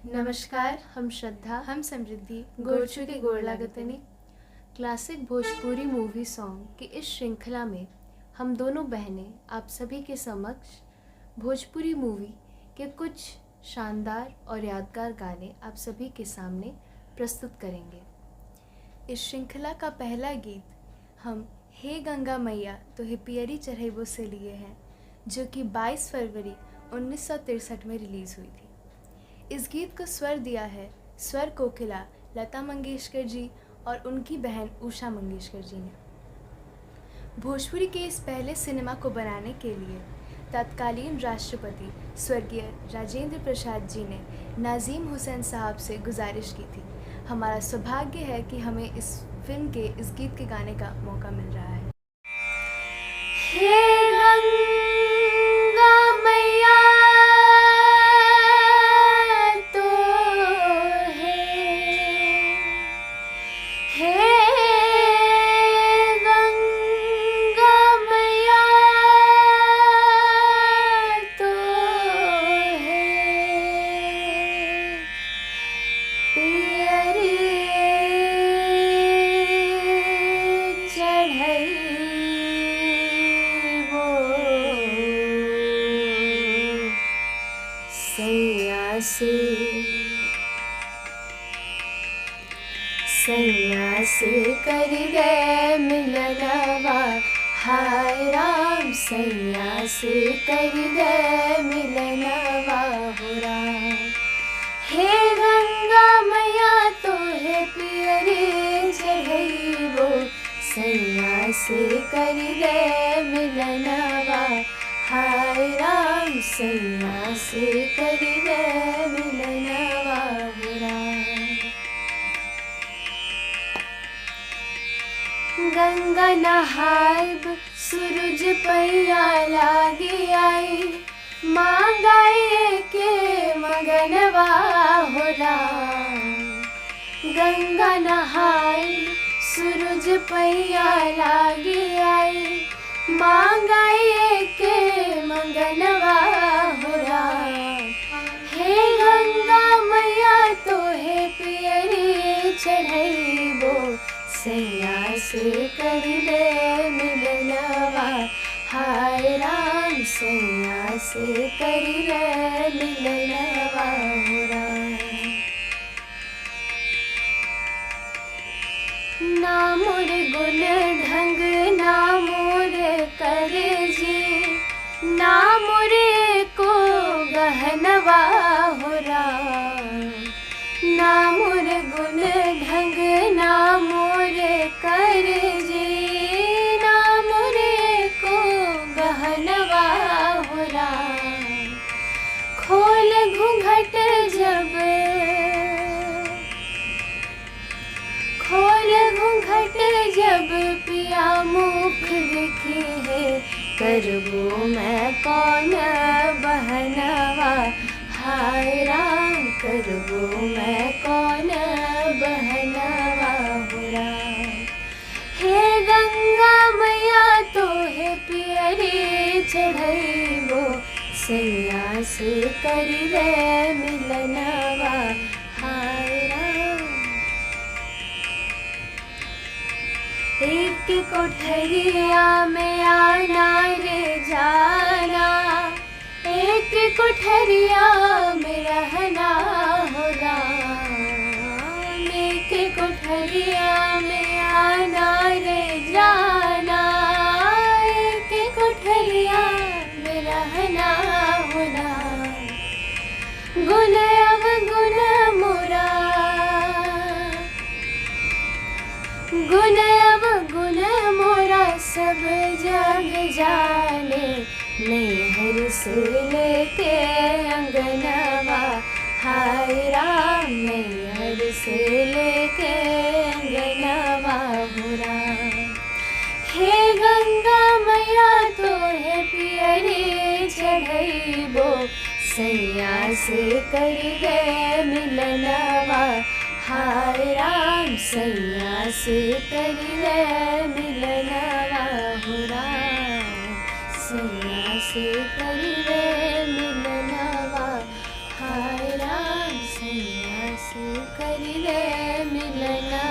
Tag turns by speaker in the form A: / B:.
A: नमस्कार, हम श्रद्धा,
B: हम समृद्धि
A: गोरचू के गोड़ लागतनी। क्लासिक भोजपुरी मूवी सॉन्ग की इस श्रृंखला में हम दोनों बहनें आप सभी के समक्ष भोजपुरी मूवी के कुछ शानदार और यादगार गाने आप सभी के सामने प्रस्तुत करेंगे। इस श्रृंखला का पहला गीत हम हे गंगा मैया तो हे पियरी चढ़ैबो से लिए हैं, जो कि 22 फरवरी 1963 में रिलीज़ हुई थी। इस गीत को स्वर दिया है स्वर कोकिला लता मंगेशकर जी और उनकी बहन उषा मंगेशकर जी ने। भोजपुरी के इस पहले सिनेमा को बनाने के लिए तत्कालीन राष्ट्रपति स्वर्गीय राजेंद्र प्रसाद जी ने नाज़ीम हुसैन साहब से गुजारिश की थी। हमारा सौभाग्य है कि हमें इस फिल्म के इस गीत के गाने का मौका मिल रहा है। हे गंगा मैया तो हे गंगा मैया तो पियरी चढ़ैबो सैया से कर दे मिलनवा, हाय राम सैया से कर दे मिलनवा हो राम। हे गंगा मैया तो हे पियरी चढ़ैबो, सैया से कर दे मिलनवा, हाय राम सैया से कर दे मिलनवा हो राम। गंगा नहाइब सूरज पैया लागी आई, मांगाइए के मगनवा हो राम। गंगा नहाइब सूरज पैया लागी आई, मांगाइए के मंगनवा हो राम। हे गंगा मैया तो हे पियरी चढ़ैबो, सैया से कर दे मिलनवा, हाय राम सैया से कर दे मिलनवा हो राम। ना मोर गुण ढंग ना मोर कर जी, ना मोरे को गहनवा हो राम। ना मोर गुण ढंग ना मोरे कर जी, ना मोरे को गहनवा हो राम। खोल घूंघट जब खोल घूंघट जब पिया मुख दिखे है, करबो मैं कौन बहनवा, हाय राम करबो मैं कौन बहनवा हो राम। हे गंगा मैया तो हे पियरी चढ़ैबो, सैया से कर दे मिलनवा, हाय राम। एक कोठरिया में आना रे जाना, एक कोठरिया में रहना हो राम। एक कोठरिया में आना रे जाना, एक कोठरिया में रहना हो राम। गुण अवगुण मोरा, गुण अवगुण मोरा सब जग जाने, नैहर से लेके अंगनवा, हाय राम नैहर से लेके अंगनवा हो राम। हे गंगा मैया तो हे पियरी चढ़ैबो, सैया से कर दे मिलनवा, हाय राम सैया से कर दे मिलनवा हो राम। सैया से कर दे मिलनवा, हाय राम सैया से कर ले मिलना